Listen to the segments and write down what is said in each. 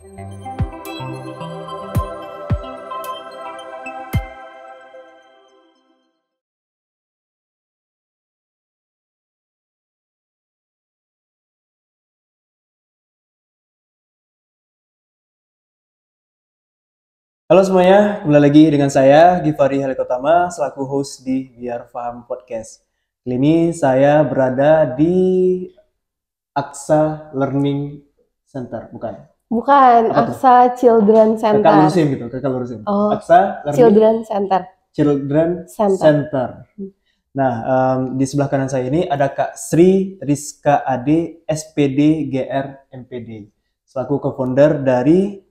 Halo semuanya, kembali lagi dengan saya Givari Halikotama selaku host di Biar Faham Podcast. Kali ini saya berada di Aksa Learning Center, bukan? Bukan, Apa tuh? Aksa Children Kakak Center. lurusin gitu, kakak lurusin. Oh, Aksa Learning Children Center. Children Center. Center. Nah, di sebelah kanan saya ini ada Kak Sri Rizka Ade, SPD GR MPD, selaku co-founder dari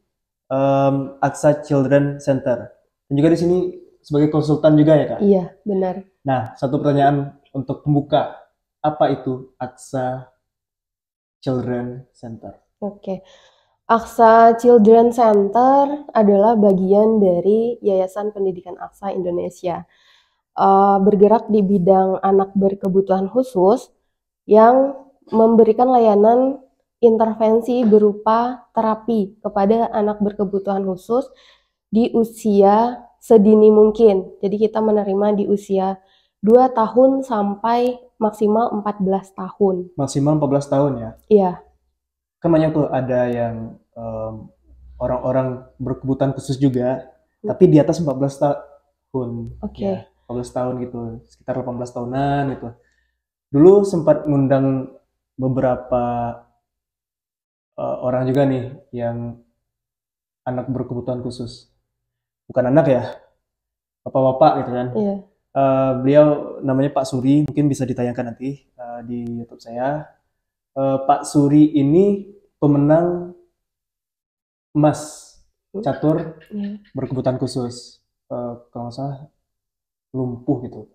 Aksa Children Center. Dan juga di sini sebagai konsultan juga ya Kak? Iya, benar. Nah, satu pertanyaan untuk pembuka. Apa itu Aksa Children Center? Oke. Aksa Children Center adalah bagian dari Yayasan Pendidikan Aksa Indonesia. Bergerak di bidang anak berkebutuhan khusus yang memberikan layanan intervensi berupa terapi kepada anak berkebutuhan khusus di usia sedini mungkin. Jadi kita menerima di usia 2 tahun sampai maksimal 14 tahun. Maksimal 14 tahun ya? Iya. Kan banyak tuh ada yang orang-orang berkebutuhan khusus juga, tapi di atas 14 tahun. Oke. Ya, 14 tahun gitu, sekitar 18 tahunan gitu. Dulu sempat ngundang beberapa orang juga nih yang anak berkebutuhan khusus. Bukan anak ya, bapak-bapak gitu kan. Iya. Beliau namanya Pak Suri, mungkin bisa ditayangkan nanti di YouTube saya. Pak Suri ini pemenang emas catur berkebutuhan khusus. Kalau nggak salah lumpuh gitu.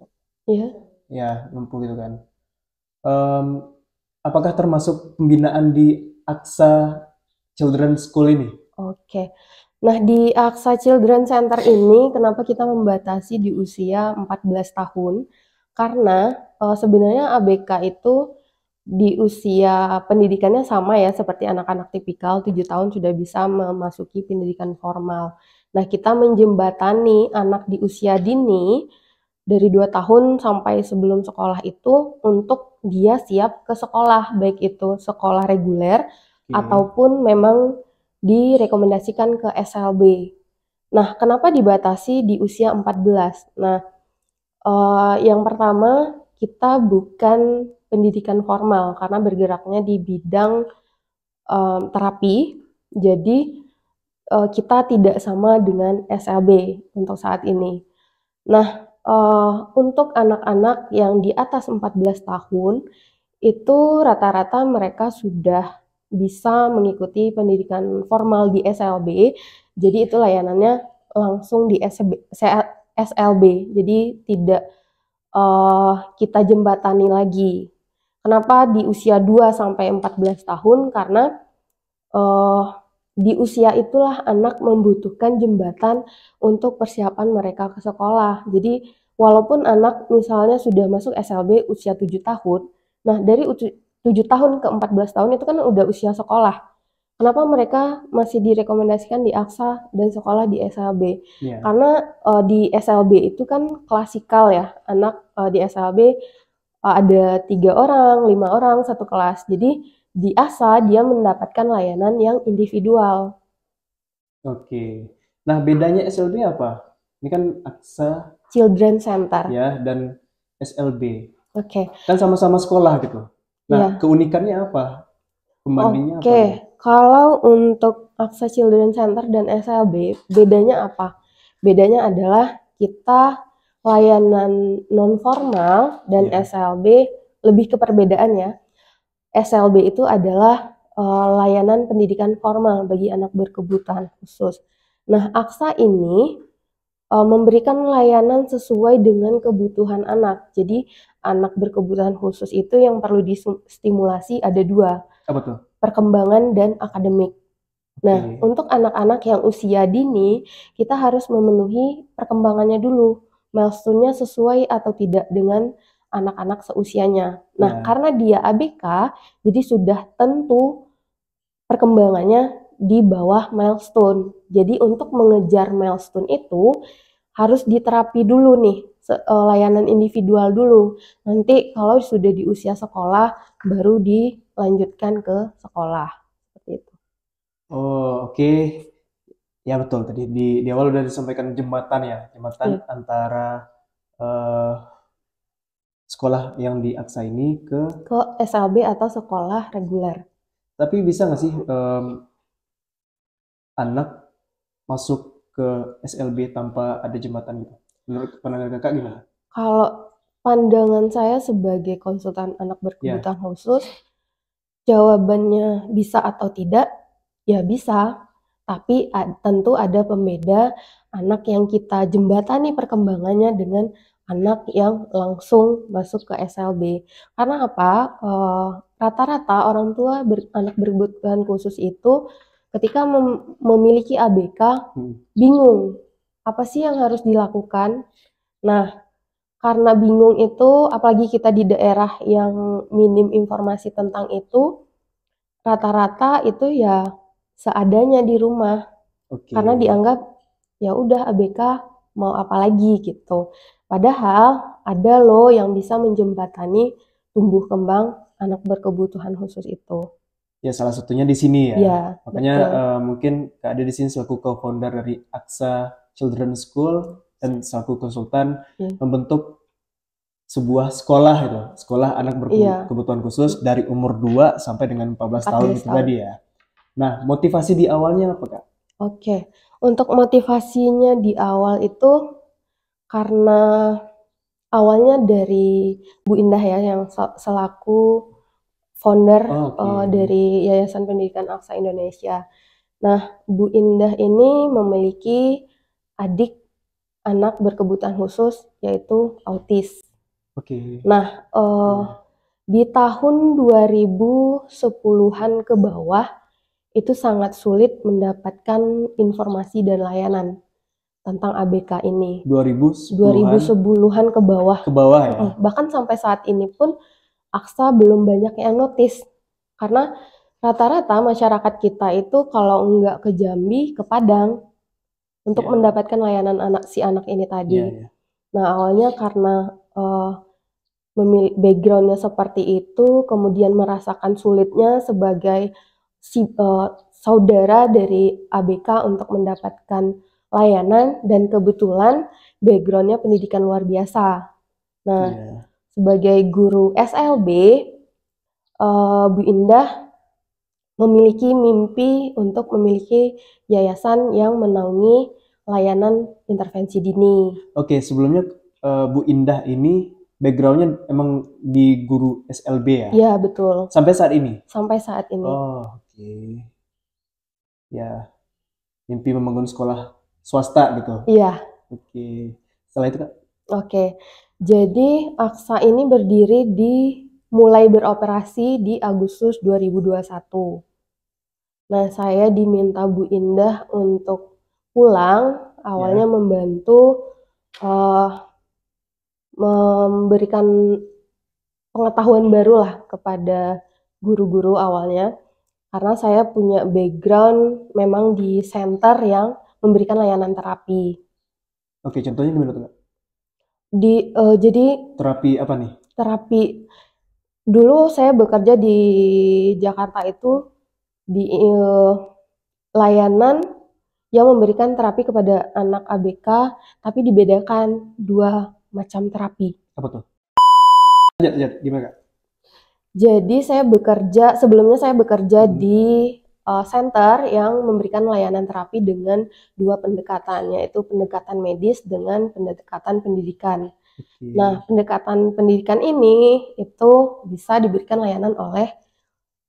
Iya. Ya, lumpuh gitu kan. Apakah termasuk pembinaan di Aksa Children School ini? Oke. Nah, di Aksa Children Center ini kenapa kita membatasi di usia 14 tahun? Karena sebenarnya ABK itu di usia pendidikannya sama ya seperti anak-anak tipikal, 7 tahun sudah bisa memasuki pendidikan formal. Nah, kita menjembatani anak di usia dini dari 2 tahun sampai sebelum sekolah itu untuk dia siap ke sekolah, baik itu sekolah reguler ataupun memang direkomendasikan ke SLB. Nah, kenapa dibatasi di usia 14? Nah, yang pertama kita bukan pendidikan formal karena bergeraknya di bidang terapi, jadi kita tidak sama dengan SLB untuk saat ini. Nah, untuk anak-anak yang di atas 14 tahun, itu rata-rata mereka sudah bisa mengikuti pendidikan formal di SLB, jadi itu layanannya langsung di SLB, jadi tidak kita jembatani lagi. Kenapa di usia 2 sampai 14 tahun? Karena di usia itulah anak membutuhkan jembatan untuk persiapan mereka ke sekolah. Jadi walaupun anak misalnya sudah masuk SLB usia 7 tahun, nah dari 7 tahun ke 14 tahun itu kan udah usia sekolah. Kenapa mereka masih direkomendasikan di Aksa dan sekolah di SLB? Yeah. Karena di SLB itu kan klasikal ya, anak di SLB ada 3 orang, 5 orang satu kelas. Jadi di ASA dia mendapatkan layanan yang individual. Oke. Nah, bedanya SLB apa? Ini kan Aksa Children Center. Ya, dan SLB. Oke. Kan sama-sama sekolah gitu. Nah, Iya. keunikannya apa? Pembandingnya apa? Oke, kalau untuk Aksa Children Center dan SLB, bedanya apa? Bedanya adalah kita layanan non formal dan SLB lebih ke perbedaan ya. SLB itu adalah layanan pendidikan formal bagi anak berkebutuhan khusus. Nah, Aksa ini memberikan layanan sesuai dengan kebutuhan anak. Jadi, anak berkebutuhan khusus itu yang perlu distimulasi ada 2. Apa tuh? Perkembangan dan akademik. Nah, untuk anak-anak yang usia dini, kita harus memenuhi perkembangannya dulu. Milestone-nya sesuai atau tidak dengan anak-anak seusianya. Nah, karena dia ABK, jadi sudah tentu perkembangannya di bawah milestone. Jadi untuk mengejar milestone itu harus diterapi dulu nih, layanan individual dulu. Nanti kalau sudah di usia sekolah baru dilanjutkan ke sekolah. Seperti itu. Oh, oke. Ya betul, tadi di awal udah disampaikan jembatan ya, jembatan Iya. antara eh, sekolah yang di Aksa ini Ke SLB atau sekolah reguler. tapi bisa nggak sih anak masuk ke SLB tanpa ada jembatan gitu? Menurut pandangan kakak gimana? Kalau pandangan saya sebagai konsultan anak Ya, berkebutuhan khusus, jawabannya bisa atau tidak, ya bisa. Tapi tentu ada pembeda anak yang kita jembatani perkembangannya dengan anak yang langsung masuk ke SLB. Karena apa? Rata-rata orang tua anak berkebutuhan khusus itu ketika memiliki ABK bingung apa sih yang harus dilakukan. Nah, karena bingung itu, apalagi kita di daerah yang minim informasi tentang itu, rata-rata itu ya seadanya di rumah. oke. Karena dianggap ya udah ABK mau apa lagi gitu. Padahal ada loh yang bisa menjembatani tumbuh kembang anak berkebutuhan khusus itu. Ya salah satunya di sini ya. Ya, Makanya betul. mungkin Kak Ade di sini selaku co-founder dari Aksa Children's School dan selaku konsultan Hmm. membentuk sebuah sekolah itu, sekolah anak Iya, berkebutuhan khusus dari umur 2 sampai dengan 14 tahun 14 itu tahun. tadi ya. Nah, motivasi di awalnya apa Kak? Oke, untuk motivasinya di awal itu karena awalnya dari Bu Indah ya yang selaku founder Oke. dari Yayasan Pendidikan Aksa Indonesia. Nah, Bu Indah ini memiliki adik anak berkebutuhan khusus yaitu autis. Oke. Nah, di tahun 2010-an ke bawah itu sangat sulit mendapatkan informasi dan layanan tentang ABK ini. 2010-an 2010-an ke bawah. ke bawah ya. Bahkan sampai saat ini pun Aksa belum banyak yang notice. Karena rata-rata masyarakat kita itu kalau enggak ke Jambi, ke Padang untuk Ya. mendapatkan layanan si anak ini tadi. Ya. Nah, awalnya karena backgroundnya seperti itu, kemudian merasakan sulitnya sebagai saudara dari ABK untuk mendapatkan layanan, dan kebetulan backgroundnya pendidikan luar biasa. Nah, Ya. sebagai guru SLB, Bu Indah memiliki mimpi untuk memiliki yayasan yang menaungi layanan intervensi dini. Oke, sebelumnya Bu Indah ini backgroundnya emang di guru SLB ya? Ya, betul. Sampai saat ini? Sampai saat ini. Oh, oke. Ya, mimpi membangun sekolah swasta gitu. Iya. Oke. Setelah itu Kak? Oke. Jadi Aksa ini berdiri mulai beroperasi di Agustus 2021. Nah, saya diminta Bu Indah untuk pulang, awalnya membantu memberikan pengetahuan baru lah kepada guru-guru awalnya, karena saya punya background memang di center yang memberikan layanan terapi. Oke, contohnya gimana tuh Kak? Jadi Terapi apa nih? terapi, dulu saya bekerja di Jakarta itu di layanan yang memberikan terapi kepada anak ABK, tapi dibedakan 2 macam terapi. Apa tuh? Lanjut, gimana Kak? Jadi sebelumnya saya bekerja di center yang memberikan layanan terapi dengan 2 pendekatan, yaitu pendekatan medis dengan pendekatan pendidikan. Nah, pendekatan pendidikan ini itu bisa diberikan layanan oleh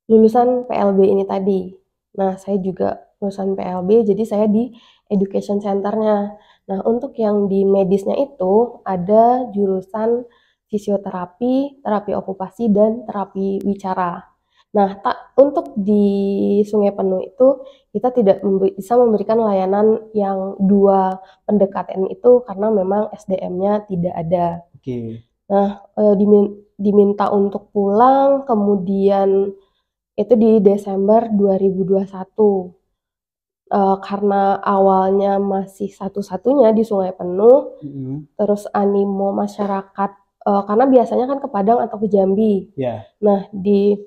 lulusan PLB ini tadi. Nah, saya juga lulusan PLB, jadi saya di education center-nya. Nah, untuk yang di medisnya itu ada jurusan fisioterapi, terapi okupasi, dan terapi wicara. Nah, untuk di Sungai Penuh itu kita tidak bisa memberikan layanan yang 2 pendekatan itu karena memang SDM-nya tidak ada. Oke. Nah, diminta untuk pulang, kemudian itu di Desember 2021. Karena awalnya masih satu-satunya di Sungai Penuh, terus animo masyarakat, karena biasanya kan ke Padang atau ke Jambi. Ya. Nah, di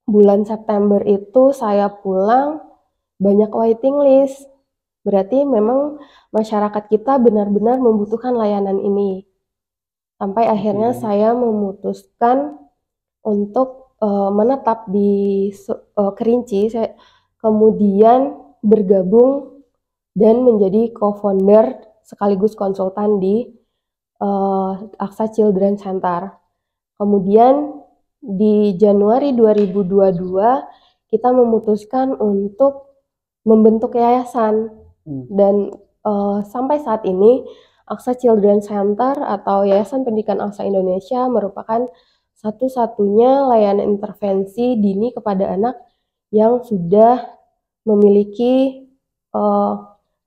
bulan September itu saya pulang, banyak waiting list. Berarti memang masyarakat kita benar-benar membutuhkan layanan ini. Sampai akhirnya saya memutuskan untuk menetap di Kerinci, kemudian bergabung dan menjadi co-founder sekaligus konsultan di Aksa Children Center. Kemudian di Januari 2022 kita memutuskan untuk membentuk yayasan dan sampai saat ini Aksa Children Center atau Yayasan Pendidikan Aksa Indonesia merupakan satu-satunya layanan intervensi dini kepada anak yang sudah memiliki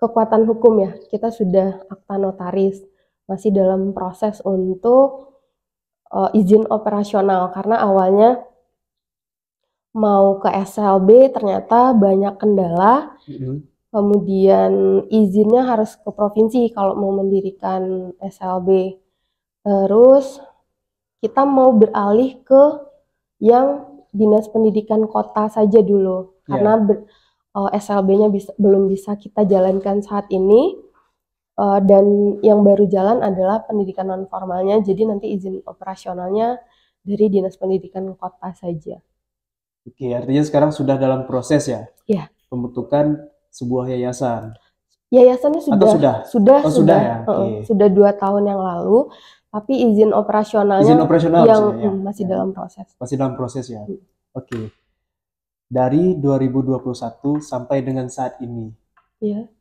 kekuatan hukum ya. Kita sudah akta notaris, masih dalam proses untuk izin operasional karena awalnya mau ke SLB ternyata banyak kendala. Kemudian izinnya harus ke provinsi kalau mau mendirikan SLB. Terus kita mau beralih ke yang Dinas Pendidikan Kota saja dulu. Karena SLB-nya belum bisa kita jalankan saat ini. Dan yang baru jalan adalah pendidikan non formalnya. Jadi nanti izin operasionalnya dari Dinas Pendidikan Kota saja. Oke, artinya sekarang sudah dalam proses ya? Iya. Pembentukan sebuah yayasan. Yayasannya sudah ya? Sudah 2 tahun yang lalu, tapi izin operasionalnya yang masih dalam proses. Masih dalam proses ya. Oke. Dari 2021 sampai dengan saat ini. Iya.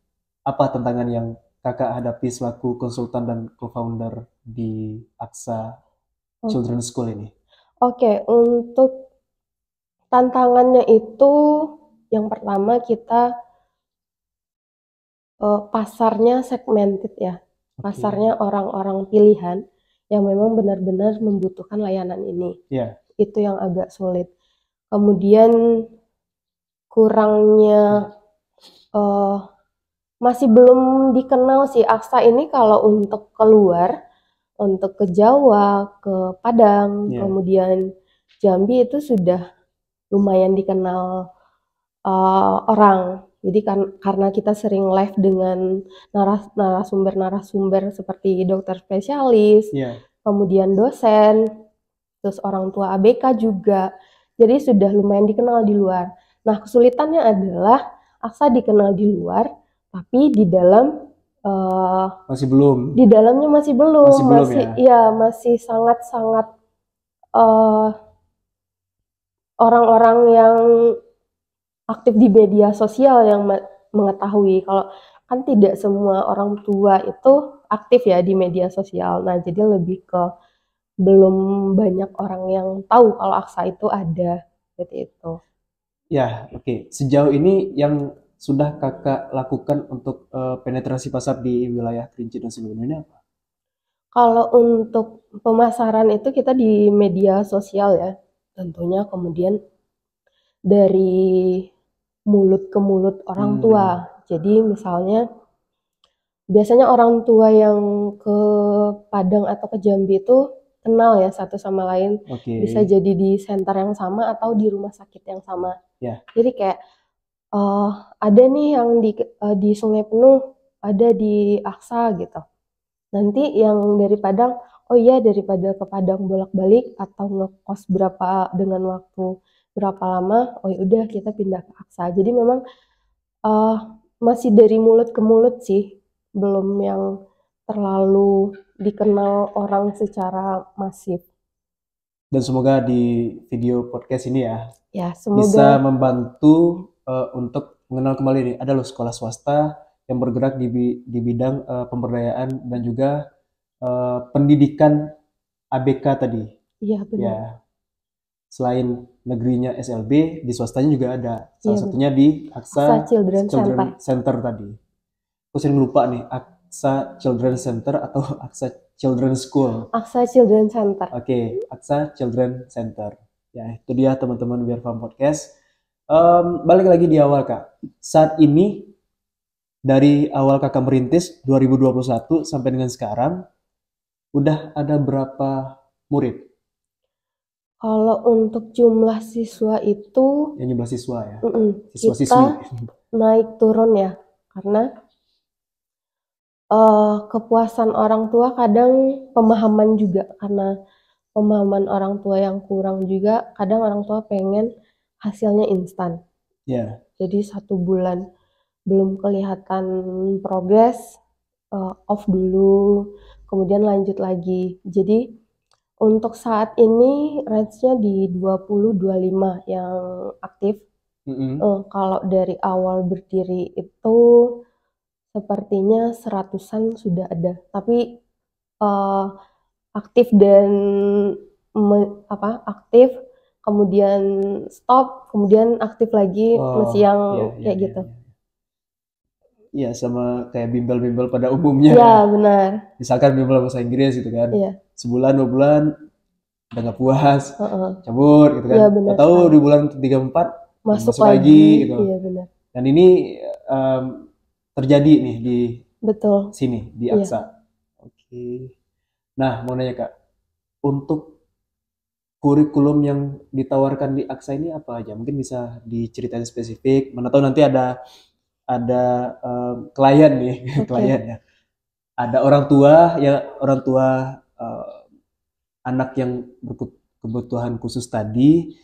Apa tantangan yang Kakak hadapi selaku konsultan dan co-founder di Aksa Children's School ini? Oke, untuk tantangannya itu yang pertama kita pasarnya segmented ya. Pasarnya orang-orang pilihan yang memang benar-benar membutuhkan layanan ini. Itu yang agak sulit. Kemudian kurangnya masih belum dikenal sih Aksa ini kalau untuk keluar, untuk ke Jawa, ke Padang, kemudian Jambi itu sudah lumayan dikenal orang. Jadi karena kita sering live dengan narasumber-narasumber seperti dokter spesialis, kemudian dosen, terus orang tua ABK juga. Jadi sudah lumayan dikenal di luar. Nah, kesulitannya adalah Aksa dikenal di luar, tapi di dalam masih belum. Di dalamnya masih belum masih sangat-sangat orang-orang yang aktif di media sosial yang mengetahui. Kalau kan tidak semua orang tua itu aktif ya di media sosial. Nah, jadi lebih ke belum banyak orang yang tahu kalau Aksa itu ada, seperti itu. Ya, oke. Sejauh ini yang sudah Kakak lakukan untuk penetrasi pasar di wilayah Kerinci dan sebagainya apa? Kalau untuk pemasaran itu kita di media sosial ya, tentunya. Kemudian dari mulut ke mulut orang tua. Jadi misalnya biasanya orang tua yang ke Padang atau ke Jambi itu kenal ya satu sama lain. Bisa jadi di center yang sama atau di rumah sakit yang sama. Jadi kayak ada nih yang di Sungai Penuh, ada di Aksa gitu. Nanti yang dari Padang, oh iya daripada ke Padang bolak-balik atau ngekos dengan waktu berapa lama, oh udah kita pindah ke Aksa. Jadi memang masih dari mulut ke mulut sih, belum yang terlalu dikenal orang secara masif. Dan semoga di video podcast ini ya semoga bisa membantu untuk mengenal kembali nih, ada loh sekolah swasta yang bergerak di bidang pemberdayaan dan juga pendidikan ABK tadi. Iya benar. Ya. Selain negerinya SLB, di swastanya juga ada. Salah satunya di Aksa Children Center tadi. Aku sering lupa nih, Aksa Children Center atau Aksa Children School. Aksa Children Center. Oke, Aksa Children Center. Ya, itu dia teman-teman Biar Faham Podcast. Balik lagi di awal Kak. Saat ini dari awal kakak merintis 2021 sampai dengan sekarang, udah ada berapa murid Kalau untuk jumlah siswa itu, yang jumlah siswa ya? kita Siswa-siswi. naik turun ya, karena kepuasan orang tua kadang pemahaman juga, karena pemahaman orang tua yang kurang juga, kadang orang tua pengen hasilnya instan. Ya, Jadi 1 bulan belum kelihatan progres, off dulu, kemudian lanjut lagi. Jadi untuk saat ini range-nya di 20-25 yang aktif. Kalau dari awal berdiri itu sepertinya 100-an sudah ada, tapi aktif dan aktif, kemudian stop, kemudian aktif lagi, masih yang iya, kayak gitu. Iya, sama kayak bimbel-bimbel pada umumnya Ya, ya. benar. Misalkan bimbel bahasa Inggris gitu kan. Iya. Sebulan, 2 bulan, udah gak puas, Heeh. cabut gitu kan. Iya, benar Tahu sekali. di bulan 3-4 Masuk masuk lagi gitu. Iya, benar. Dan ini terjadi nih di Betul. sini, di Iya. AXA. Oke. Nah, mau nanya Kak, untuk kurikulum yang ditawarkan di AXA ini apa aja? Mungkin bisa diceritain spesifik. Mana tahu nanti ada klien nih, Oke. klien ya. Ada orang tua anak yang berkebutuhan khusus tadi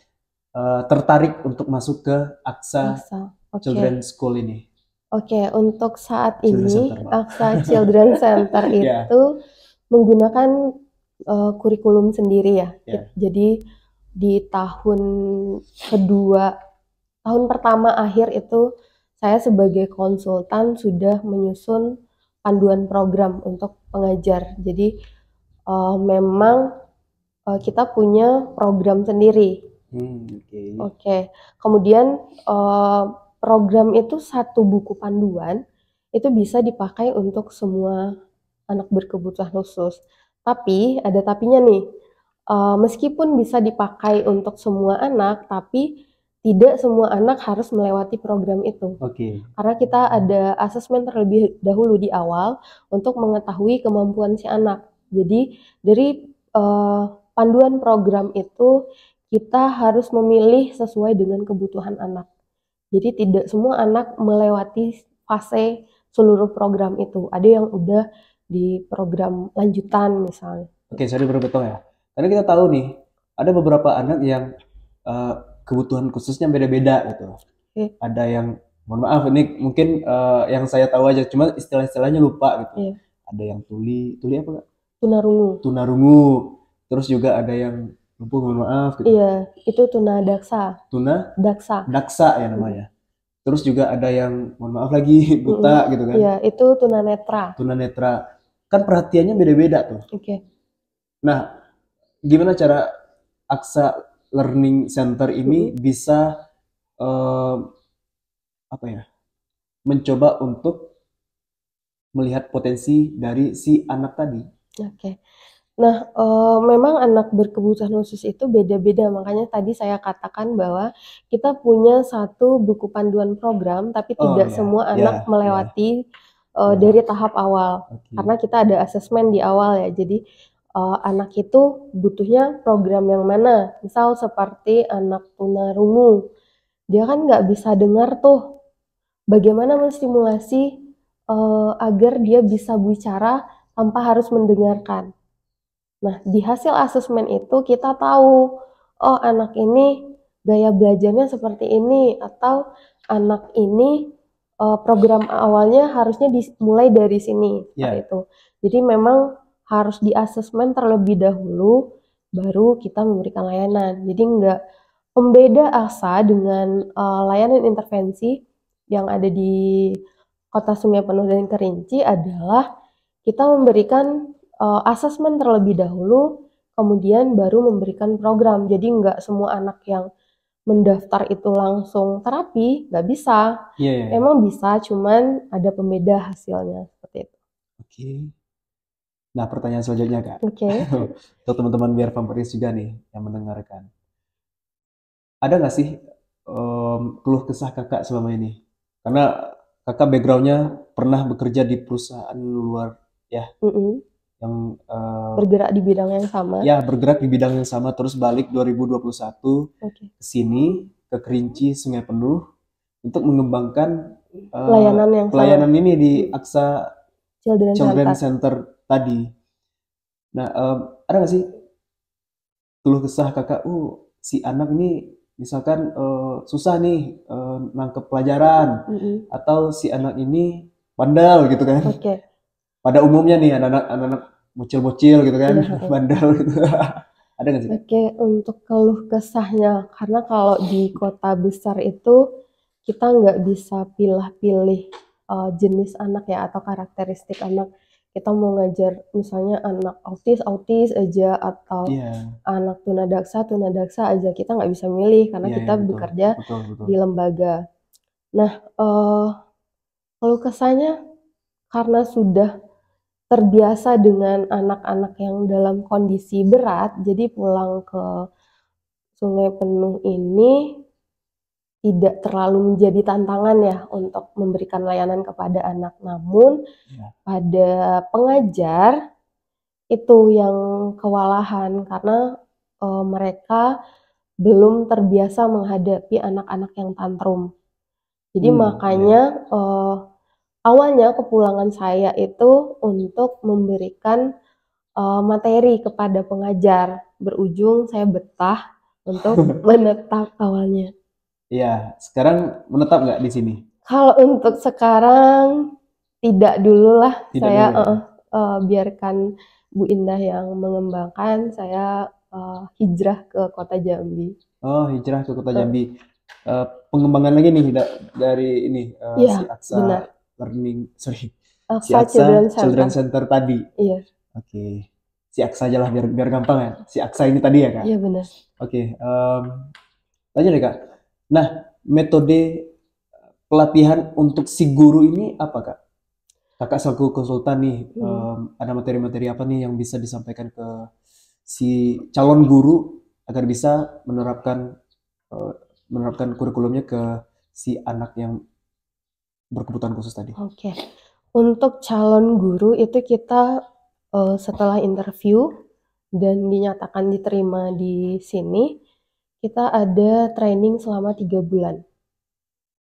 tertarik untuk masuk ke AXA AXA. Oke. Children School ini. Oke, untuk saat Children ini Center, maaf. AXA Children Center Ya. itu menggunakan kurikulum sendiri ya. Ya. Jadi di tahun pertama akhir itu saya sebagai konsultan sudah menyusun panduan program untuk pengajar. Jadi memang kita punya program sendiri. Oke. Kemudian program itu 1 buku panduan itu bisa dipakai untuk semua anak berkebutuhan khusus. Tapi ada tapinya nih. Meskipun bisa dipakai untuk semua anak, tapi tidak semua anak harus melewati program itu. Karena kita ada asesmen terlebih dahulu di awal untuk mengetahui kemampuan si anak. Jadi dari panduan program itu kita harus memilih sesuai dengan kebutuhan anak. Jadi tidak semua anak melewati fase seluruh program itu. Ada yang udah di program lanjutan misalnya. Oke, sorry berpotong ya. Karena kita tahu nih, ada beberapa anak yang kebutuhan khususnya beda-beda gitu. Ada yang, mohon maaf ini mungkin yang saya tahu aja, cuma istilah-istilahnya lupa gitu. Ada yang tuli apa Kak? Tunarungu. Terus juga ada yang lupa, mohon maaf gitu. Iya, itu tunadaksa. Daksa ya namanya. Terus juga ada yang, mohon maaf lagi, buta gitu kan. Iya, itu tunanetra. Kan perhatiannya beda-beda tuh. Oke. Nah, gimana cara AXA Learning Center ini bisa mencoba untuk melihat potensi dari si anak tadi? Oke. Nah, memang anak berkebutuhan khusus itu beda-beda, makanya tadi saya katakan bahwa kita punya 1 buku panduan program, tapi tidak semua anak melewati dari tahap awal. Karena kita ada asesmen di awal ya, jadi anak itu butuhnya program yang mana. Misal seperti anak tunarungu, dia kan nggak bisa dengar tuh. Bagaimana menstimulasi agar dia bisa bicara tanpa harus mendengarkan. Nah, di hasil asesmen itu kita tahu, oh anak ini gaya belajarnya seperti ini, atau anak ini program awalnya harusnya dimulai dari sini, seperti itu. Jadi memang harus di asesmen terlebih dahulu, baru kita memberikan layanan. Jadi enggak pembeda AXA dengan layanan intervensi yang ada di Kota Sungai Penuh dan Kerinci adalah kita memberikan asesmen terlebih dahulu, kemudian baru memberikan program. Jadi nggak semua anak yang mendaftar itu langsung terapi, nggak bisa. Emang bisa, cuman ada pembeda hasilnya seperti itu. Oke. Nah, pertanyaan selanjutnya Kak. Oke. Untuk teman-teman biar pamperis juga nih yang mendengarkan. Ada nggak sih keluh kesah Kakak selama ini? Karena kakak backgroundnya pernah bekerja di perusahaan luar ya, yang Bergerak di bidang yang sama. ya bergerak di bidang yang sama, terus balik 2021 Oke. ke sini ke Kerinci Sungai Penuh untuk mengembangkan Layanan yang pelayanan sama. ini di Aksa Children Children Center. Center tadi. Nah, ada nggak sih keluh kesah kakak, si anak ini misalkan susah nih nangkep pelajaran, atau si anak ini bandel gitu kan? Oke. Pada umumnya nih anak-anak bocil-bocil gitu kan, Iya. bandel gitu. Ada nggak sih? Oke, untuk keluh kesahnya, karena kalau di kota besar itu kita nggak bisa pilih-pilih jenis anak ya atau karakteristik anak. Kita mau ngajar misalnya anak autis aja atau Iya, anak tunadaksa aja, kita nggak bisa milih karena iya, kita betul, bekerja betul, betul. di lembaga. Nah, keluh kesahnya karena sudah terbiasa dengan anak-anak yang dalam kondisi berat, jadi pulang ke Sungai Penuh ini tidak terlalu menjadi tantangan ya untuk memberikan layanan kepada anak. Namun Iya. pada pengajar itu yang kewalahan karena mereka belum terbiasa menghadapi anak-anak yang tantrum. Jadi makanya awalnya kepulangan saya itu untuk memberikan materi kepada pengajar, berujung saya betah untuk menetap awalnya. Iya, sekarang menetap nggak di sini? Kalau untuk sekarang tidak dulu lah, Tidak saya dulu ya? biarkan Bu Indah yang mengembangkan, saya hijrah ke kota Jambi. Oh, hijrah ke kota Jambi. Pengembangan lagi nih dari ini si Iya, Aksa benar. si Aksa Children Aksa Children Center. Center tadi. Iya, Oke, si Aksa aja lah biar gampang ya. Si Aksa ini tadi ya kak. iya benar. Oke, lanjut deh kak. Nah, metode pelatihan untuk si guru ini apa kak? Kakak selaku konsultan nih, ada materi-materi apa nih yang bisa disampaikan ke si calon guru agar bisa menerapkan kurikulumnya ke si anak yang berkebutuhan khusus tadi. Oke, untuk calon guru itu kita setelah interview dan dinyatakan diterima di sini, kita ada training selama 3 bulan.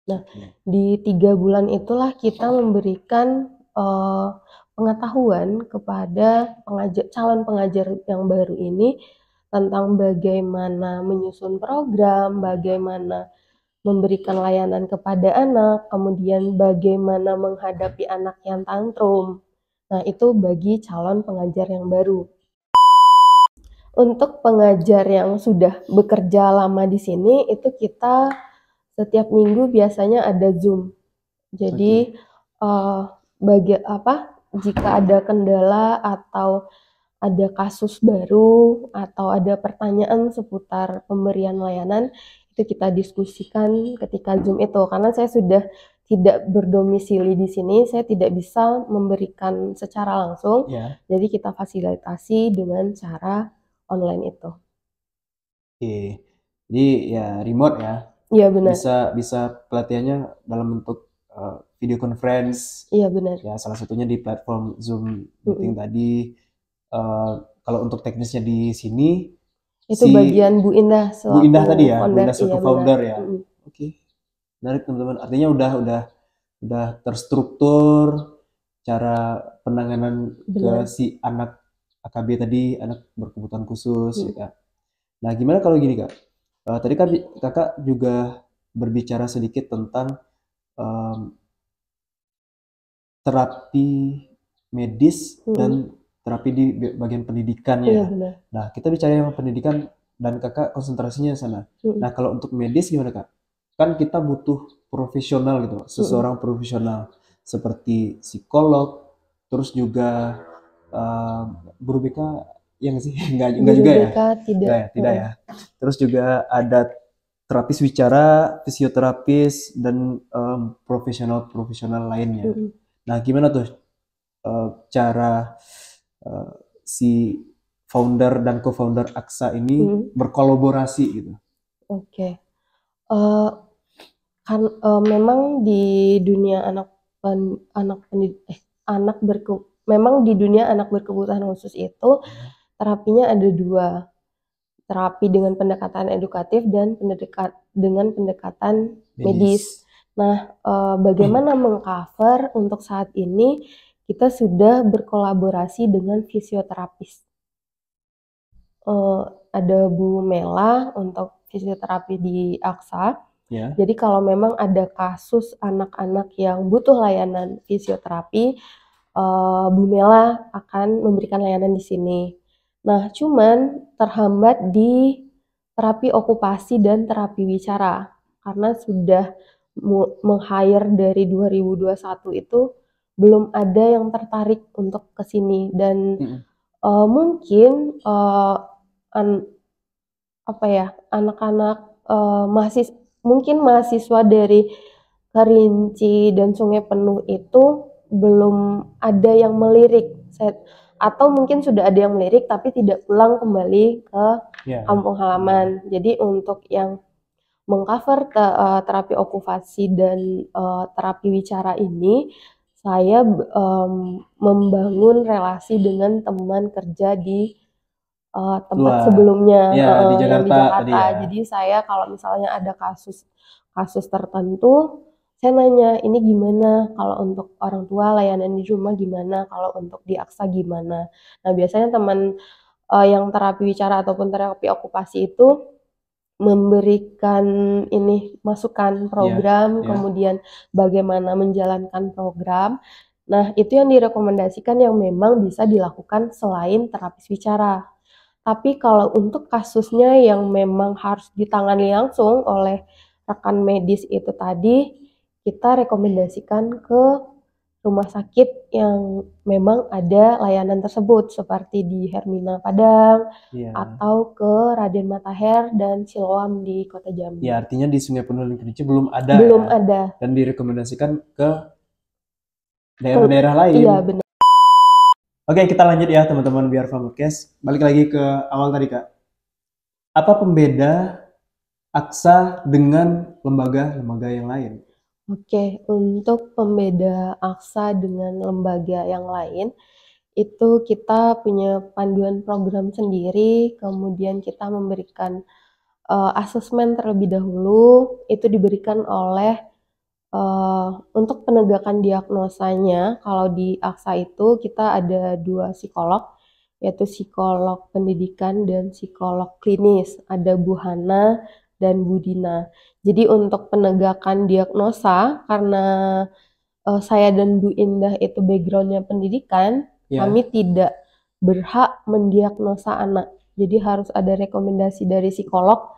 Nah, di 3 bulan itulah kita memberikan pengetahuan kepada calon pengajar yang baru ini tentang bagaimana menyusun program, bagaimana memberikan layanan kepada anak, kemudian bagaimana menghadapi anak yang tantrum. Nah, itu bagi calon pengajar yang baru. Untuk pengajar yang sudah bekerja lama di sini, itu kita setiap minggu biasanya ada Zoom. Jadi jika ada kendala atau ada kasus baru atau ada pertanyaan seputar pemberian layanan, itu kita diskusikan ketika Zoom itu. Karena saya sudah tidak berdomisili di sini, saya tidak bisa memberikan secara langsung. Jadi kita fasilitasi dengan cara online itu. Oke, jadi ya remote ya. Iya benar. Bisa pelatihannya dalam bentuk video conference. Iya benar. Ya salah satunya di platform Zoom meeting tadi. Kalau untuk teknisnya di sini itu bagian Bu Indah selaku Bu Indah tadi ya, founder, Bu Indah selaku founder ya. Oke. Menarik teman-teman. Artinya udah terstruktur cara penanganan ke si anak AKB tadi, anak berkebutuhan khusus ya Kak. Nah, gimana kalau gini Kak? Tadi kan Kakak juga berbicara sedikit tentang terapi medis dan terapi di bagian pendidikannya. Iya, benar. Nah, kita bicara yang pendidikan dan Kakak konsentrasinya di sana. Nah, kalau untuk medis gimana Kak? Kan kita butuh profesional gitu, seseorang profesional seperti psikolog, terus juga guru BK yang sih enggak juga ya? Tidak ya. Terus juga ada terapis wicara, fisioterapis dan profesional lainnya. Nah, gimana tuh cara si founder dan co-founder Aksa ini berkolaborasi gitu? Oke. kan memang di dunia memang di dunia anak berkebutuhan khusus itu terapinya ada dua, terapi dengan pendekatan edukatif dan dengan pendekatan medis. Nah, bagaimana mengcover untuk saat ini kita sudah berkolaborasi dengan fisioterapis. Ada Bu Mela untuk fisioterapi di Aksa. Ya. Jadi kalau memang ada kasus anak-anak yang butuh layanan fisioterapi, Bu Mela akan memberikan layanan di sini. Nah, cuman terhambat di terapi okupasi dan terapi wicara karena sudah meng-hire dari 2021 itu belum ada yang tertarik untuk ke sini dan mungkin anak-anak mungkin mahasiswa dari Kerinci dan Sungai Penuh itu belum ada yang melirik, atau mungkin sudah ada yang melirik tapi tidak pulang kembali ke kampung halaman. Jadi untuk yang mengcover terapi okupasi dan terapi wicara ini, saya membangun relasi dengan teman kerja di tempat sebelumnya di Jakarta, yang di Jakarta. tadi ya. Jadi saya kalau misalnya ada kasus tertentu, saya nanya ini gimana, kalau untuk orang tua layanan di rumah gimana, kalau untuk di Aksa gimana. Nah biasanya teman yang terapi wicara ataupun terapi okupasi itu memberikan masukan program, kemudian bagaimana menjalankan program. Nah itu yang direkomendasikan yang memang bisa dilakukan selain terapis wicara. Tapi kalau untuk kasusnya yang memang harus ditangani langsung oleh rekan medis itu tadi, kita rekomendasikan ke rumah sakit yang memang ada layanan tersebut seperti di Hermina Padang atau ke Raden Matahir dan Siloam di Kota Jambi. Ya, artinya di Sungai Penuh dan Kerinci belum ada. Dan direkomendasikan ke daerah-daerah lain. Iya, benar. Oke, kita lanjut ya teman-teman biar Podcast. Balik lagi ke awal tadi, Kak. Apa pembeda Aksa dengan lembaga-lembaga yang lain? Oke, untuk pembeda Aksa dengan lembaga yang lain, itu kita punya panduan program sendiri, kemudian kita memberikan asesmen terlebih dahulu, itu diberikan oleh untuk penegakan diagnosanya. Kalau di Aksa itu kita ada 2 psikolog, yaitu psikolog pendidikan dan psikolog klinis. Ada Bu Hana dan Bu Dina. Jadi untuk penegakan diagnosa, karena saya dan Bu Indah itu backgroundnya pendidikan, kami tidak berhak mendiagnosa anak. Jadi harus ada rekomendasi dari psikolog,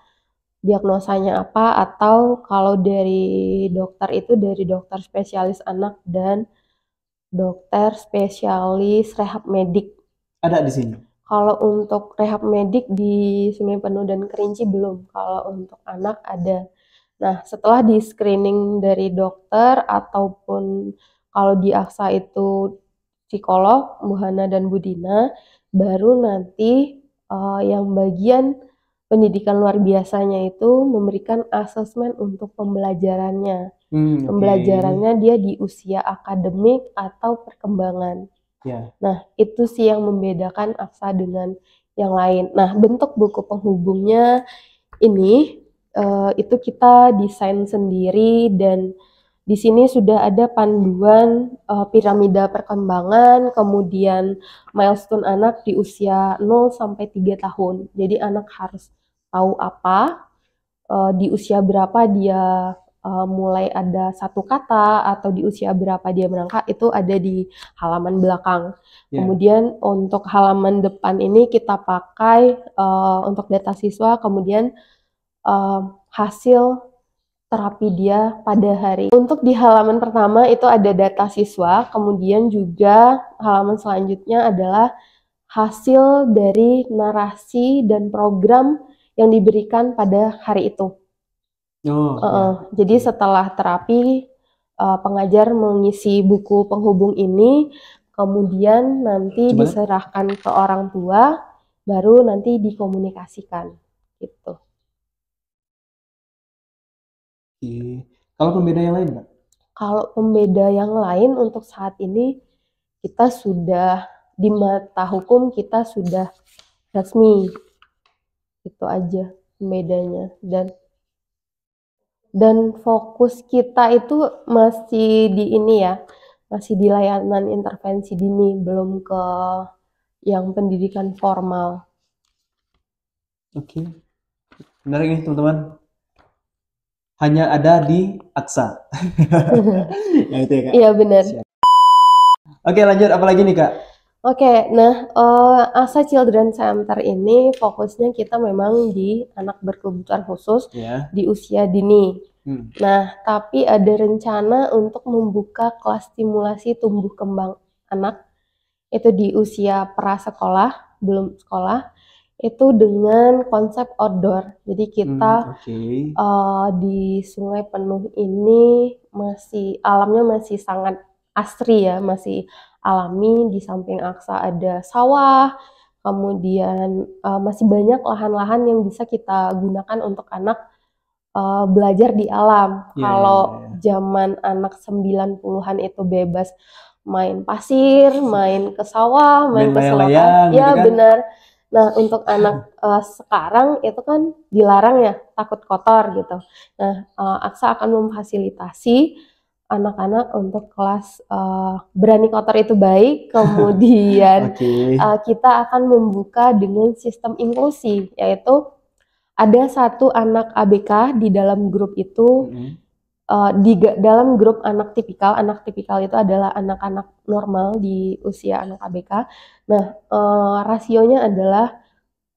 diagnosanya apa, atau kalau dari dokter itu dari dokter spesialis anak dan dokter spesialis rehab medik. Ada di sini? Kalau untuk rehab medik di Sungai Penuh dan Kerinci belum, kalau untuk anak ada. Nah, setelah di screening dari dokter ataupun kalau di Aksa itu psikolog, Bu Hana dan Bu Dina, baru nanti yang bagian pendidikan luar biasanya itu memberikan asesmen untuk pembelajarannya. Pembelajarannya dia di usia akademik atau perkembangan. Nah, itu sih yang membedakan Aksa dengan yang lain. Nah, bentuk buku penghubungnya ini itu kita desain sendiri dan di sini sudah ada panduan piramida perkembangan, kemudian milestone anak di usia 0 sampai 3 tahun. Jadi anak harus tahu apa, di usia berapa dia mulai ada satu kata, atau di usia berapa dia merangkak, itu ada di halaman belakang. Kemudian untuk halaman depan ini kita pakai untuk data siswa, kemudian hasil terapi dia pada hari. Untuk di halaman pertama itu ada data siswa, kemudian juga halaman selanjutnya adalah hasil dari narasi dan program yang diberikan pada hari itu. Jadi setelah terapi, pengajar mengisi buku penghubung ini, kemudian nanti diserahkan ke orang tua, baru nanti dikomunikasikan gitu. Kalau pembeda yang lain Kak? Kalau pembeda yang lain untuk saat ini kita sudah di mata hukum kita sudah resmi, itu aja pembedanya. Dan fokus kita itu masih di ini ya, masih di layanan intervensi dini, belum ke yang pendidikan formal. Oke. Menarik nih teman-teman. Hanya ada di AXA. Yang itu ya Kak? Iya benar. Siap. Oke lanjut, apa lagi nih Kak? Oke, nah AXA Children Center ini fokusnya kita memang di anak berkebutuhan khusus Ya. di usia dini. Nah, tapi ada rencana untuk membuka kelas stimulasi tumbuh kembang anak itu di usia prasekolah, belum sekolah, itu dengan konsep outdoor. Jadi kita Oke. di Sungai Penuh ini alamnya masih sangat asri ya, masih alami. Di samping AXA ada sawah, kemudian masih banyak lahan-lahan yang bisa kita gunakan untuk anak belajar di alam. Iya, Kalau iya, iya. zaman anak 90-an itu bebas main pasir, main ke sawah, main Main ke selokan. layang-layang Ya gitu kan? benar. Nah, untuk anak sekarang itu kan dilarang ya, takut kotor gitu. Nah, AXA akan memfasilitasi anak-anak untuk kelas berani kotor itu baik, kemudian Oke. kita akan membuka dengan sistem inklusi, yaitu ada satu anak ABK di dalam grup itu, di dalam grup anak tipikal itu adalah anak-anak normal di usia anak ABK. Nah, rasionya adalah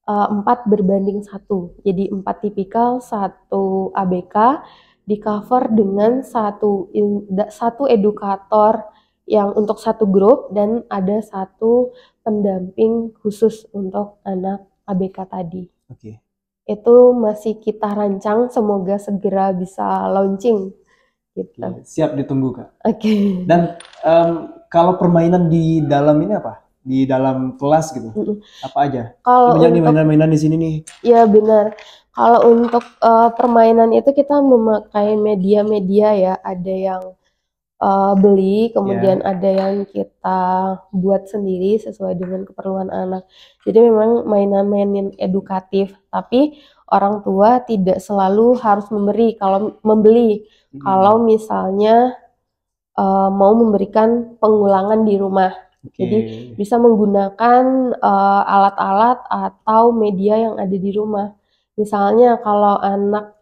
4:1. Jadi 4 tipikal, 1 ABK, di cover dengan satu edukator yang untuk satu grup, dan ada satu pendamping khusus untuk anak ABK tadi. Oke. Itu masih kita rancang, semoga segera bisa launching gitu. Oke, siap ditunggu Kak. Oke. Dan kalau permainan di dalam ini apa? Di dalam kelas gitu? Apa aja? Kalau Banyak nih untuk mainan-mainan di sini nih. ya benar. Kalau untuk permainan itu kita memakai media-media ya, ada yang beli, kemudian Ya. ada yang kita buat sendiri sesuai dengan keperluan anak. Jadi memang mainan-mainan edukatif, tapi orang tua tidak selalu harus membeli. Kalau misalnya mau memberikan pengulangan di rumah. Oke. Jadi bisa menggunakan alat-alat atau media yang ada di rumah. Misalnya kalau anak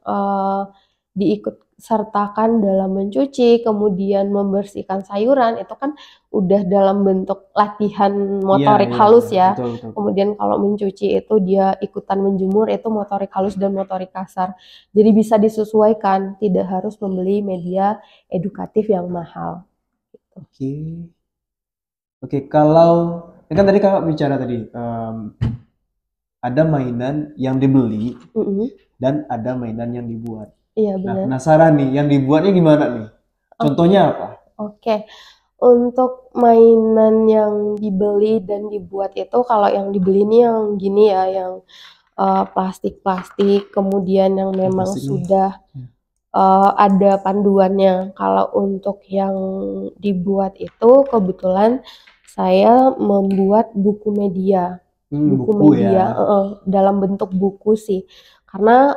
diikut sertakan dalam mencuci, kemudian membersihkan sayuran, itu kan udah dalam bentuk latihan motorik Iya, halus iya. ya. Betul, betul. Kemudian kalau mencuci itu dia ikutan menjemur, itu motorik halus dan motorik kasar. Jadi bisa disesuaikan, tidak harus membeli media edukatif yang mahal. Oke. Oke, kalau kan tadi Kakak bicara tadi ada mainan yang dibeli dan ada mainan yang dibuat. Iya Nah, benar. penasaran nih, yang dibuatnya gimana nih? Contohnya apa? Oke. Untuk mainan yang dibeli dan dibuat itu, kalau yang dibeli ini yang gini ya, yang plastik-plastik, kemudian yang memang Plastik nih. sudah ada panduannya. Kalau untuk yang dibuat itu kebetulan saya membuat buku media. Buku Buku media ya. dalam bentuk buku sih. Karena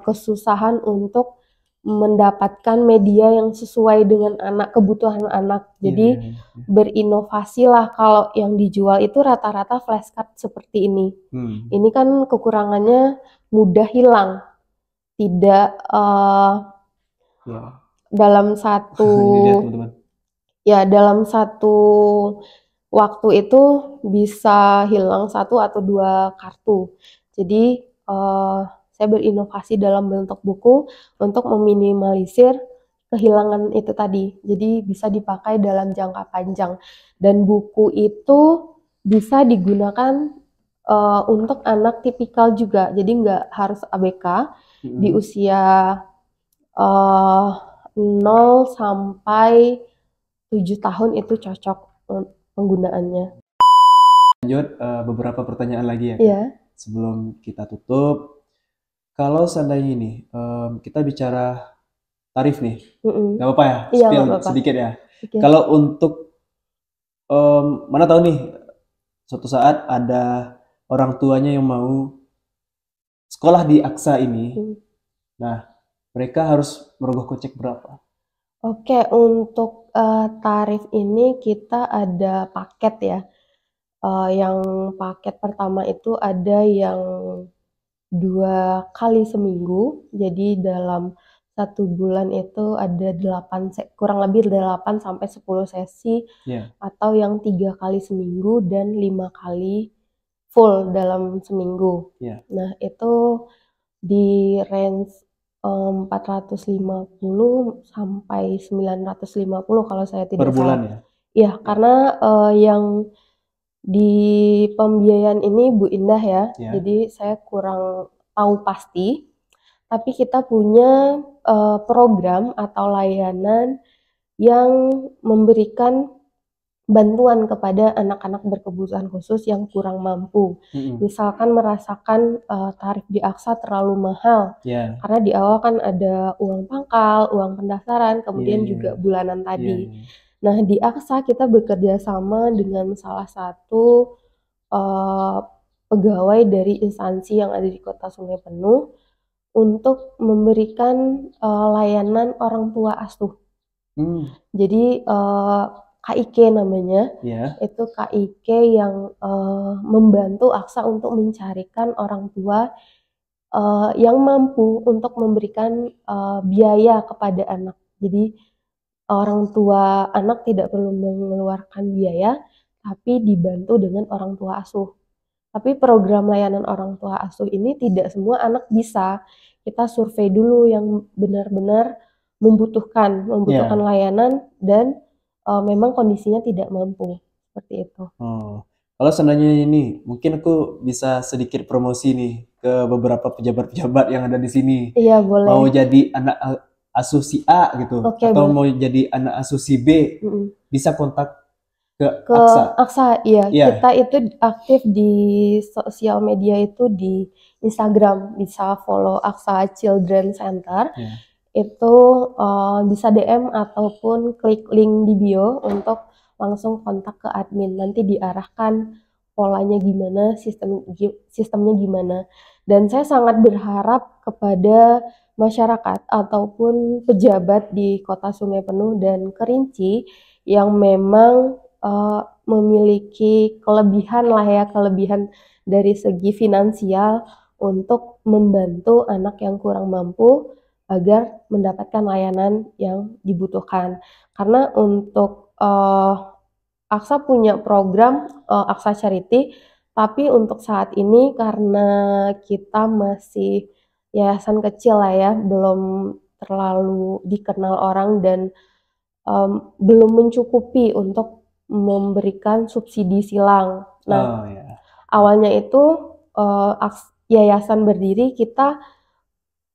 kesusahan untuk mendapatkan media yang sesuai dengan kebutuhan anak. Jadi berinovasilah. Kalau yang dijual itu rata-rata flashcard seperti ini. Ini kan kekurangannya mudah hilang. Tidak dalam satu Ini lihat teman-teman. ya dalam satu waktu itu bisa hilang 1 atau 2 kartu. Jadi saya berinovasi dalam bentuk buku untuk meminimalisir kehilangan itu tadi. Jadi bisa dipakai dalam jangka panjang. Dan buku itu bisa digunakan untuk anak tipikal juga. Jadi nggak harus ABK. Di usia 0 sampai 7 tahun itu cocok penggunaannya. Lanjut beberapa pertanyaan lagi ya Kak. Iya. Sebelum kita tutup, kalau seandainya ini kita bicara tarif nih. Mm-mm. Gak apa-apa ya, Iya, nggak spill apa-apa. sedikit ya. Oke. Kalau untuk mana tahu nih suatu saat ada orang tuanya yang mau sekolah di Aksa ini. Hmm. Nah, mereka harus merogoh kocek berapa? Oke, untuk tarif ini kita ada paket ya. Yang paket pertama itu ada yang 2 kali seminggu. Jadi dalam 1 bulan itu ada kurang lebih 8 sampai 10 sesi, Ya, atau yang 3 kali seminggu dan 5 kali full dalam seminggu. ya. Nah, itu di range 450 sampai 950 kalau saya Per tidak bulan salah. ya? Iya, karena yang di pembiayaan ini Bu Indah ya, Ya. jadi saya kurang tahu pasti, tapi kita punya program atau layanan yang memberikan bantuan kepada anak-anak berkebutuhan khusus yang kurang mampu. Mm-mm. Misalkan merasakan tarif di Aksa terlalu mahal, Ya, karena di awal kan ada uang pangkal, uang pendaftaran, ya, kemudian ya, juga ya. bulanan Ya, tadi. ya. Nah, di Aksa kita bekerja sama dengan salah satu eh, pegawai dari instansi yang ada di Kota Sungai Penuh untuk memberikan layanan orang tua asuh. Hmm, Jadi KIK namanya, ya, itu KIK yang membantu Aksa untuk mencarikan orang tua yang mampu untuk memberikan biaya kepada anak. Jadi orang tua anak tidak perlu mengeluarkan biaya, tapi dibantu dengan orang tua asuh. Tapi program layanan orang tua asuh ini tidak semua anak bisa. Kita survei dulu yang benar-benar membutuhkan ya. layanan dan memang kondisinya tidak mampu. Seperti itu. Oh, kalau seandainya ini, mungkin aku bisa sedikit promosi nih ke beberapa pejabat-pejabat yang ada di sini. Iya, boleh. Mau jadi anak asuh si A gitu, Oke, atau boleh. mau jadi anak asuh si B, Mm-mm. bisa kontak ke Ke AXA. Aksa, iya, Iya, kita itu aktif di sosial media itu di Instagram, bisa follow Aksa Children Center. ya. Itu bisa DM ataupun klik link di bio untuk langsung kontak ke admin. Nanti diarahkan polanya gimana, sistemnya gimana. Dan saya sangat berharap kepada masyarakat ataupun pejabat di Kota Sungai Penuh dan Kerinci yang memang memiliki kelebihan lah ya, kelebihan dari segi finansial untuk membantu anak yang kurang mampu agar mendapatkan layanan yang dibutuhkan. Karena untuk Aksa punya program Aksa Charity, tapi untuk saat ini karena kita masih yayasan kecil lah ya, belum terlalu dikenal orang dan belum mencukupi untuk memberikan subsidi silang. Nah, Oh ya. awalnya itu yayasan berdiri kita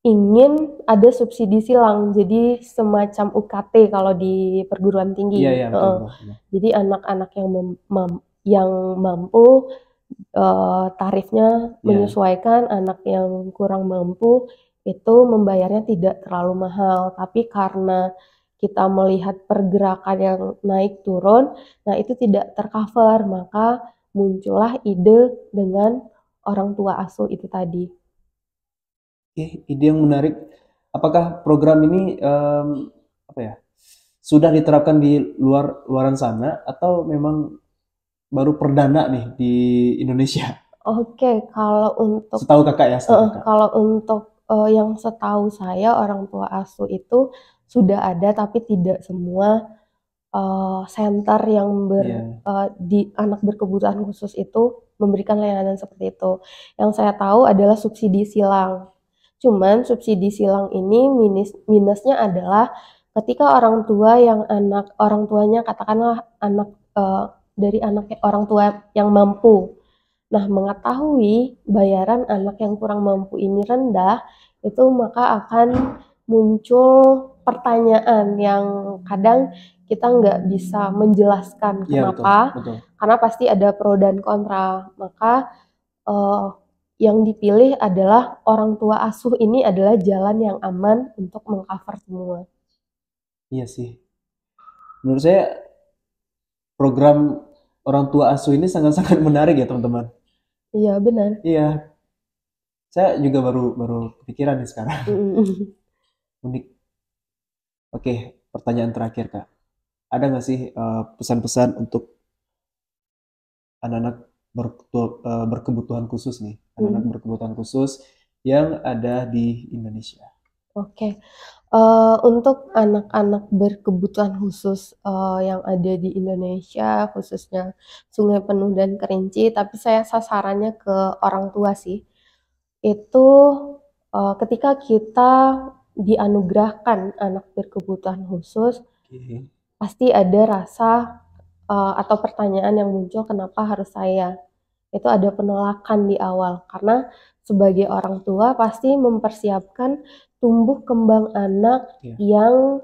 ingin ada subsidi silang, jadi semacam UKT kalau di perguruan tinggi. Iya, iya, betul, bro. Iya. Jadi anak-anak yang mampu tarifnya Iya. menyesuaikan, anak yang kurang mampu itu membayarnya tidak terlalu mahal. Tapi karena kita melihat pergerakan yang naik turun, nah itu tidak tercover, maka muncullah ide dengan orang tua asuh itu tadi. Oke, ide yang menarik. Apakah program ini apa ya, sudah diterapkan di luaran sana atau memang baru perdana nih di Indonesia? Oke, kalau untuk Setahu kakak ya, setahu kakak. kalau untuk yang setahu saya orang tua asuh itu sudah ada, tapi tidak semua center yang Iya. di anak berkebutuhan khusus itu memberikan layanan seperti itu. Yang saya tahu adalah subsidi silang. Cuman subsidi silang ini minusnya adalah ketika orang tua yang orang tuanya katakanlah anak dari anak orang tua yang mampu. Nah, mengetahui bayaran anak yang kurang mampu ini rendah, itu maka akan muncul pertanyaan yang kadang kita nggak bisa menjelaskan Iya, betul, kenapa, betul. karena pasti ada pro dan kontra. Maka yang dipilih adalah orang tua asuh ini adalah jalan yang aman untuk mengcover semua. Iya sih. Menurut saya program orang tua asuh ini sangat-sangat menarik ya teman-teman. Iya benar. Iya, saya juga baru kepikiran nih sekarang. Unik. Oke, pertanyaan terakhir Kak. Ada nggak sih pesan-pesan untuk anak-anak berkebutuhan khusus nih, anak-anak berkebutuhan khusus yang ada di Indonesia? Oke. Untuk anak-anak berkebutuhan khusus yang ada di Indonesia, khususnya Sungai Penuh dan Kerinci, tapi saya sasarannya ke orang tua sih. Itu ketika kita dianugerahkan anak berkebutuhan khusus, Oke. pasti ada rasa atau pertanyaan yang muncul, kenapa harus saya? Itu ada penolakan di awal, karena sebagai orang tua pasti mempersiapkan tumbuh kembang anak yang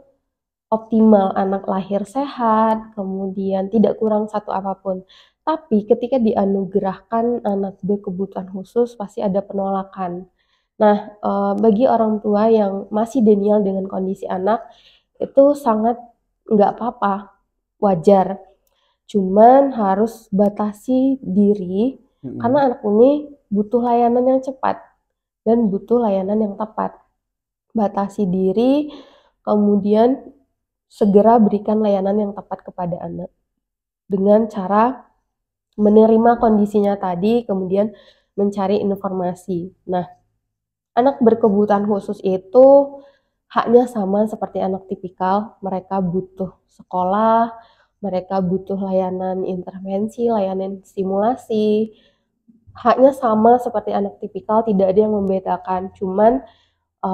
optimal, anak lahir sehat, kemudian tidak kurang satu apapun. Tapi ketika dianugerahkan anak berkebutuhan khusus, pasti ada penolakan. Nah, bagi orang tua yang masih denial dengan kondisi anak, itu sangat nggak apa-apa, wajar. Cuman harus batasi diri, karena anak ini butuh layanan yang cepat dan butuh layanan yang tepat. Batasi diri, kemudian segera berikan layanan yang tepat kepada anak. Dengan cara menerima kondisinya tadi, kemudian mencari informasi. Nah, anak berkebutuhan khusus itu haknya sama seperti anak tipikal, mereka butuh sekolah, mereka butuh layanan intervensi, layanan stimulasi. Haknya sama seperti anak tipikal, tidak ada yang membedakan. Cuman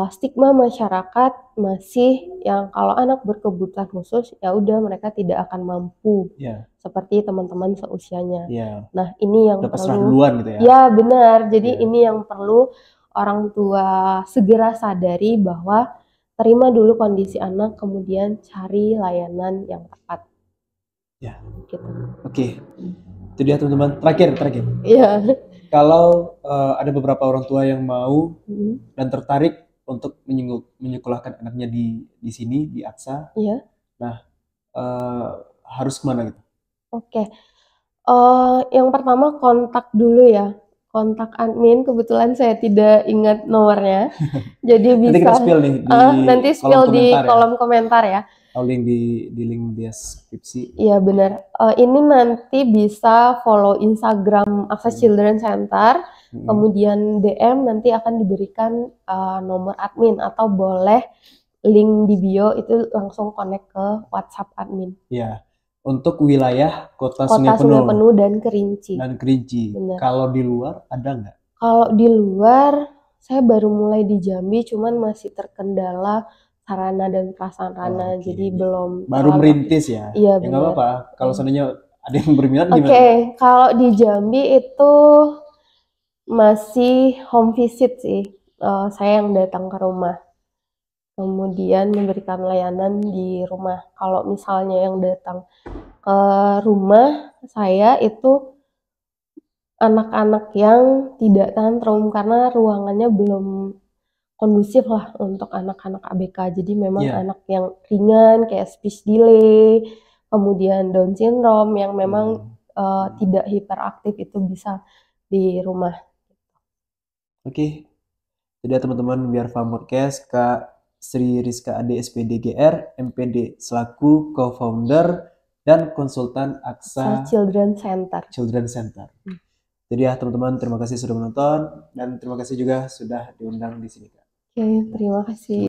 stigma masyarakat masih yang kalau anak berkebutuhan khusus ya udah mereka tidak akan mampu seperti teman-teman seusianya. Nah, ini yang Udah pasrah perlu duluan gitu ya. Ya, benar. Jadi ini yang perlu orang tua segera sadari, bahwa terima dulu kondisi anak, kemudian cari layanan yang tepat. Ya. Gitu. Oke. Itu dia teman-teman. Terakhir. Iya. Kalau ada beberapa orang tua yang mau dan tertarik untuk menyekolahkan anaknya di sini di AXA. Iya. Nah, harus kemana gitu? Oke. Yang pertama kontak dulu ya. Kontak admin, kebetulan saya tidak ingat nomornya. Jadi bisa nanti kita spill nih di nanti spill di kolom komentar ya. Link di link deskripsi. Iya benar. Ini nanti bisa follow Instagram AXA Children Center, kemudian DM nanti akan diberikan nomor admin, atau boleh link di bio itu langsung connect ke WhatsApp admin. Iya. Untuk wilayah Kota Sungai Penuh dan Kerinci. Benar. Kalau di luar ada nggak? Kalau di luar, saya baru mulai di Jambi, cuman masih terkendala sarana dan prasarana, jadi belum. Baru merintis ya? Iya, ya nggak apa-apa. Kalau seandainya ada yang berminat gimana? Oke, kalau di Jambi itu masih home visit sih. Saya yang datang ke rumah, kemudian memberikan layanan di rumah. Kalau misalnya yang datang ke rumah saya itu anak-anak yang tidak tantrum, karena ruangannya belum kondusif lah untuk anak-anak ABK. Jadi memang anak yang ringan kayak speech delay, kemudian Down syndrome yang memang tidak hiperaktif itu bisa di rumah. Oke. Jadi teman-teman biar paham podcast, Kak Sri Rizka Ade SPD GR, MPD selaku co-founder dan konsultan AXA Children Center. Jadi ya teman-teman, terima kasih sudah menonton dan terima kasih juga sudah diundang di sini. Oke, terima kasih.